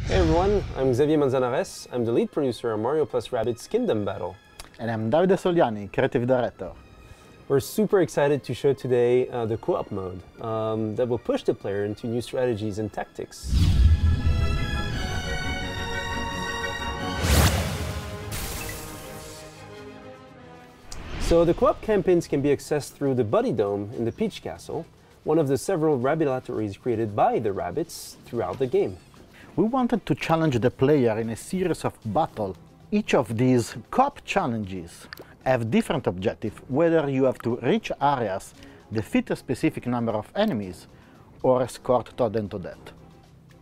Hey everyone, I'm Xavier Manzanares. I'm the lead producer of Mario plus Rabbids Kingdom Battle. And I'm Davide Soliani, creative director. We're super excited to show today the co-op mode that will push the player into new strategies and tactics. So the co-op campaigns can be accessed through the Buddy Dome in the Peach Castle, one of the several Rabbids created by the Rabbids throughout the game. We wanted to challenge the player in a series of battles. Each of these co-op challenges have different objectives, whether you have to reach areas, defeat a specific number of enemies, or escort Toad and Toadette.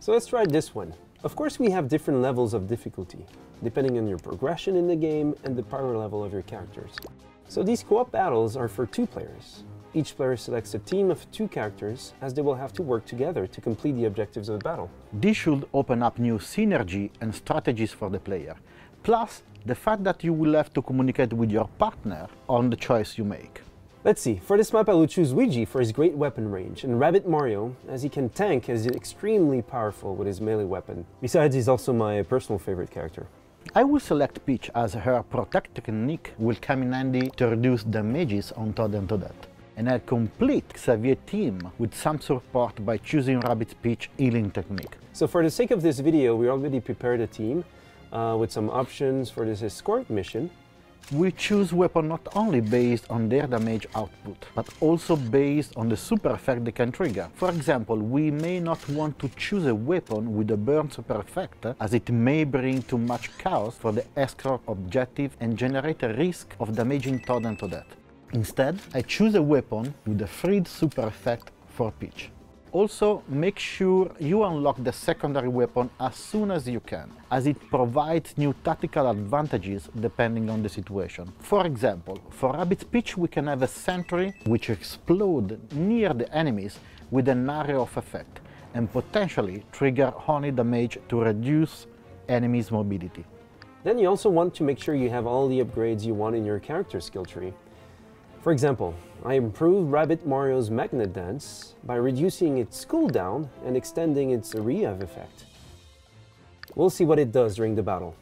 So let's try this one. Of course, we have different levels of difficulty, depending on your progression in the game and the power level of your characters. So these co-op battles are for 2 players. Each player selects a team of 2 characters, as they will have to work together to complete the objectives of the battle. This should open up new synergy and strategies for the player, plus the fact that you will have to communicate with your partner on the choice you make. Let's see, for this map I will choose Luigi for his great weapon range, and Rabbid Mario, as he can tank, as he's extremely powerful with his melee weapon. Besides, he's also my personal favorite character. I will select Peach as her protect technique will come in handy to reduce damages on Toad and Toadette. And I'll complete Xavier's team with some support by choosing Rabbids Peach healing technique. So for the sake of this video, we already prepared a team with some options for this escort mission. We choose weapons not only based on their damage output, but also based on the super effect they can trigger. For example, we may not want to choose a weapon with a burn super effect, as it may bring too much chaos for the escort objective and generate a risk of damaging Toad and Toadette. Instead, I choose a weapon with a freed super effect for Peach. Also, make sure you unlock the secondary weapon as soon as you can, as it provides new tactical advantages depending on the situation. For example, for Rabbids Peach we can have a sentry which explodes near the enemies with an area of effect, and potentially trigger honey damage to reduce enemies' mobility. Then you also want to make sure you have all the upgrades you want in your character skill tree. For example, I improved Rabbid Mario's Magnet Dance by reducing its cooldown and extending its rev effect. We'll see what it does during the battle.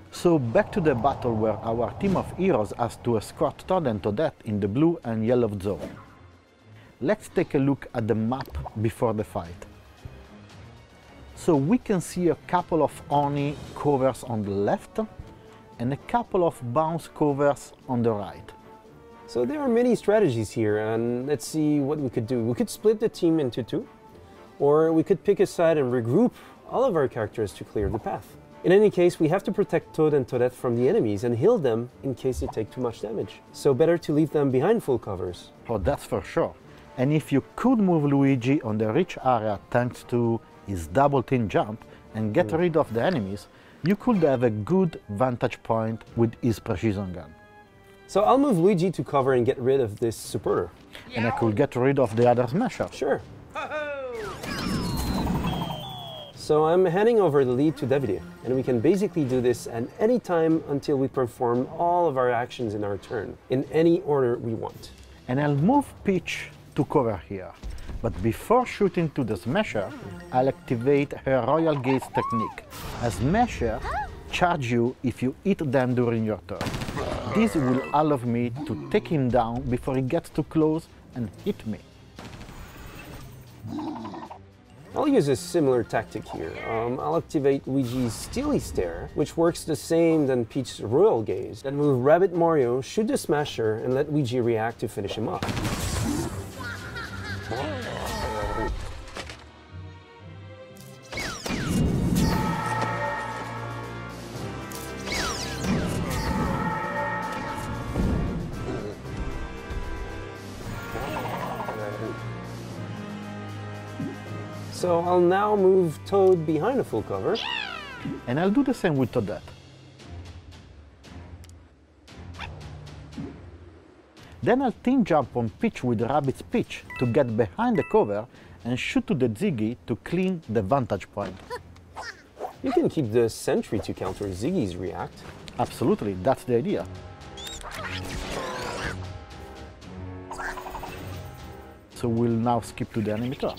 So back to the battle where our team of heroes has to escort Toad and Toadette in the blue and yellow zone. Let's take a look at the map before the fight. So we can see a couple of Oni covers on the left and a couple of bounce covers on the right. So there are many strategies here, and let's see what we could do. We could split the team into 2, or we could pick a side and regroup all of our characters to clear the path. In any case, we have to protect Toad and Toadette from the enemies and heal them in case they take too much damage. So better to leave them behind full covers. Oh, that's for sure. And if you could move Luigi on the rich area thanks to his double team jump and get rid of the enemies, you could have a good vantage point with his precision gun. So I'll move Luigi to cover and get rid of this supporter. And I could get rid of the other smasher. Sure. So I'm handing over the lead to Davide, and we can basically do this at any time until we perform all of our actions in our turn, in any order we want. And I'll move Peach to cover here. But before shooting to the smasher, I'll activate her Royal Gaze technique. A smasher charge you if you hit them during your turn. This will allow me to take him down before he gets too close and hit me. I'll use a similar tactic here. I'll activate Luigi's Steely Stare, which works the same than Peach's Royal Gaze. Then move Rabbid Mario, shoot the smasher, and let Luigi react to finish him off. So I'll now move Toad behind a full cover. And I'll do the same with Toadette. Then I'll team jump on Peach with Rabbids Peach to get behind the cover and shoot to the Ziggy to clean the vantage point. You can keep the sentry to counter Ziggy's react. Absolutely, that's the idea. So we'll now skip to the enemy turn.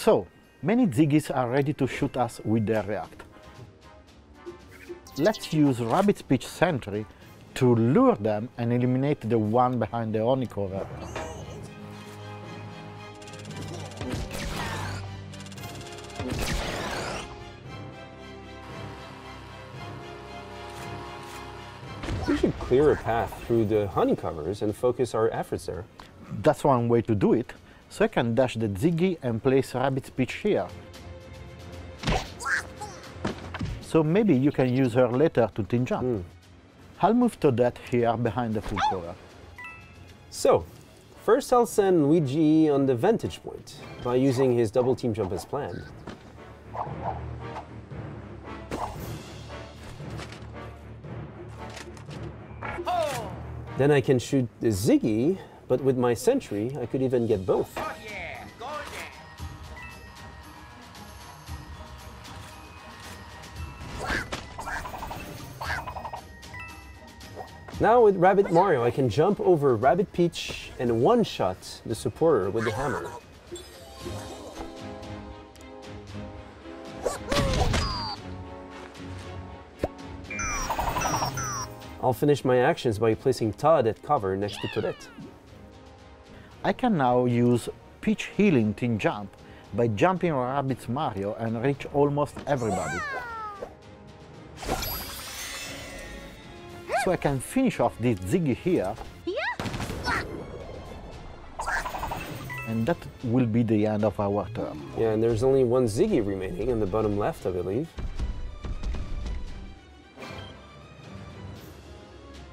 So, many Ziggies are ready to shoot us with their react. Let's use Rabbids Peach Sentry to lure them and eliminate the one behind the Oni cover. We should clear a path through the honey covers and focus our efforts there. That's one way to do it. So I can dash the Ziggy and place Rabbids Peach here. So maybe you can use her later to team jump. I'll move to that here behind the full cover. So, first I'll send Luigi on the vantage point by using his double team jump as planned. Then I can shoot the Ziggy, but with my sentry I could even get both. Now with Rabbid Mario, I can jump over Rabbid Peach and one-shot the supporter with the hammer. I'll finish my actions by placing Todd at cover next to Toadette. I can now use Peach Healing Team Jump by jumping Rabbids Mario and reach almost everybody. So I can finish off this Ziggy here, and that will be the end of our turn. Yeah, and there's only one Ziggy remaining on the bottom left, I believe.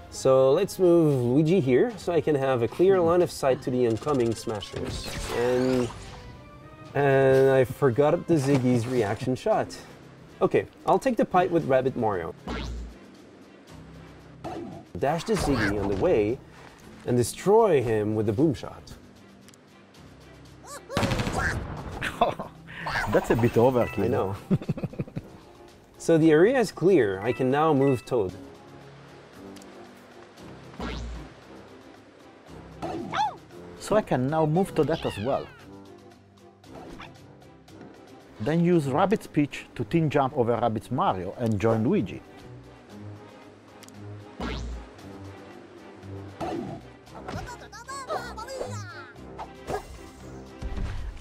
So let's move Luigi here so I can have a clear line of sight to the incoming smashers. And I forgot the Ziggy's reaction shot. Okay, I'll take the pipe with Rabbid Mario. Dash the Ziggy on the way and destroy him with the boom shot. That's a bit overkill. I know. So the area is clear. I can now move Toad. So I can now move to that as well. Then use Rabbids Peach to team jump over Rabbids Mario and join Luigi.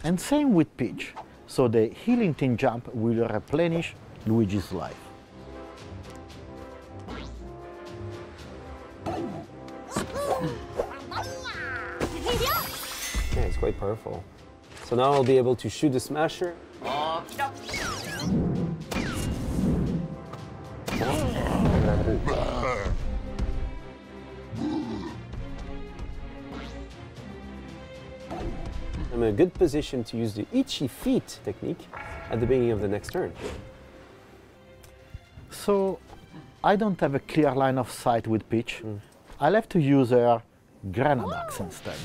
And same with Peach, so the healing team jump will replenish Luigi's life. Yeah, it's quite powerful. So now I'll be able to shoot the smasher. I'm in a good position to use the itchy feet technique at the beginning of the next turn. So I don't have a clear line of sight with Peach. I'll have to use her Grenade Axe instead.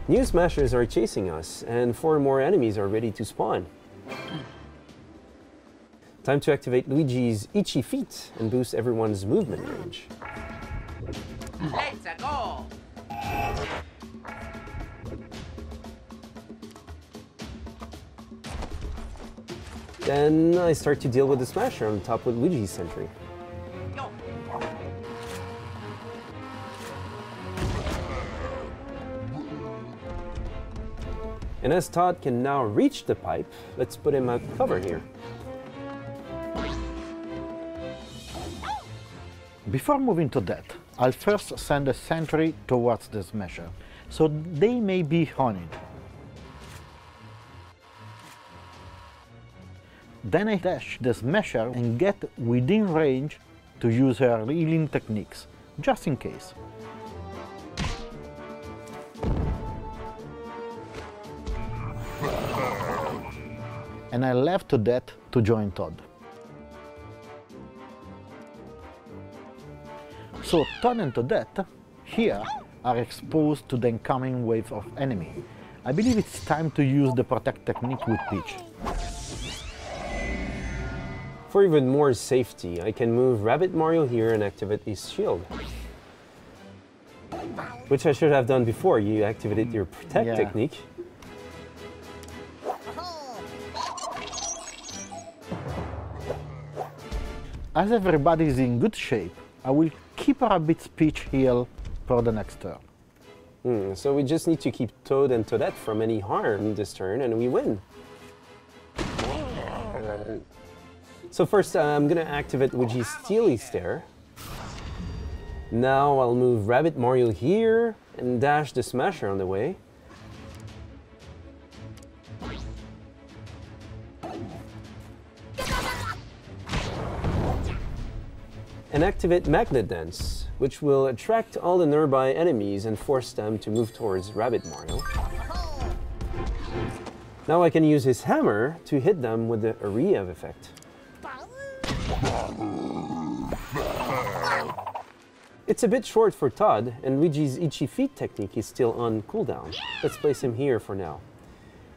New smashers are chasing us, and 4 more enemies are ready to spawn. Time to activate Luigi's itchy feet and boost everyone's movement range. Let's go! Then I start to deal with the smasher on top with Luigi's sentry. Yo. And as Todd can now reach the pipe, let's put him out cover here. Before moving to that, I'll first send a sentry towards the smasher, so they may be honeyed. Then I dash the smasher and get within range to use her healing techniques, just in case. And I left to that to join Todd. So Todd and Toadette here are exposed to the incoming wave of enemy. I believe it's time to use the protect technique with Peach. For even more safety, I can move Rabbid Mario here and activate his shield. Which I should have done before. You activated your protect technique. As everybody is in good shape, I will keep Rabbids Peach heal for the next turn. So we just need to keep Toad and Toadette from any harm this turn, and we win. So first, I'm gonna activate Luigi's Steely Stare. Now I'll move Rabbit Mario here and dash the Smasher on the way. And activate Magnet Dance, which will attract all the nearby enemies and force them to move towards Rabbit Mario. Now I can use his hammer to hit them with the Arev effect. It's a bit short for Todd, and Luigi's Itchy Feet technique is still on cooldown. Let's place him here for now.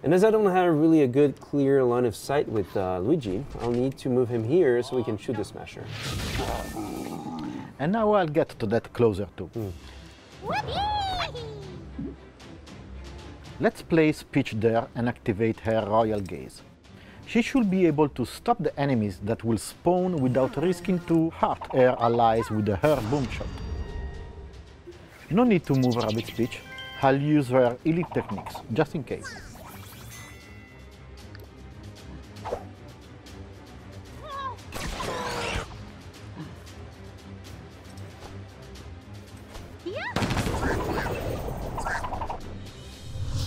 And as I don't have really a good clear line of sight with Luigi, I'll need to move him here so we can shoot the Smasher. And now I'll get to that closer too. Let's place Peach there and activate her Royal Gaze. She should be able to stop the enemies that will spawn without risking to hurt her allies with her boom shot. No need to move Rabbids Peach. I'll use her elite techniques, just in case.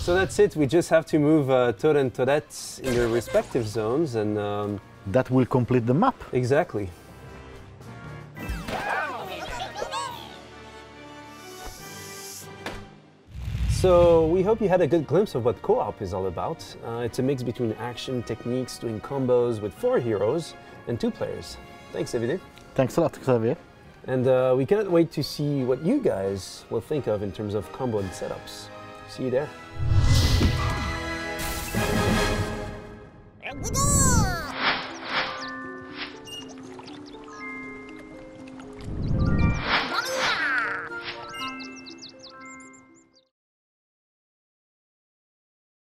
So that's it, we just have to move Toad and Toadette in their respective zones and... that will complete the map. Exactly. So we hope you had a good glimpse of what co-op is all about. It's a mix between action techniques, doing combos with 4 heroes and 2 players. Thanks, David. Thanks a lot, Xavier. And we cannot wait to see what you guys will think of in terms of combo and setups. See you there.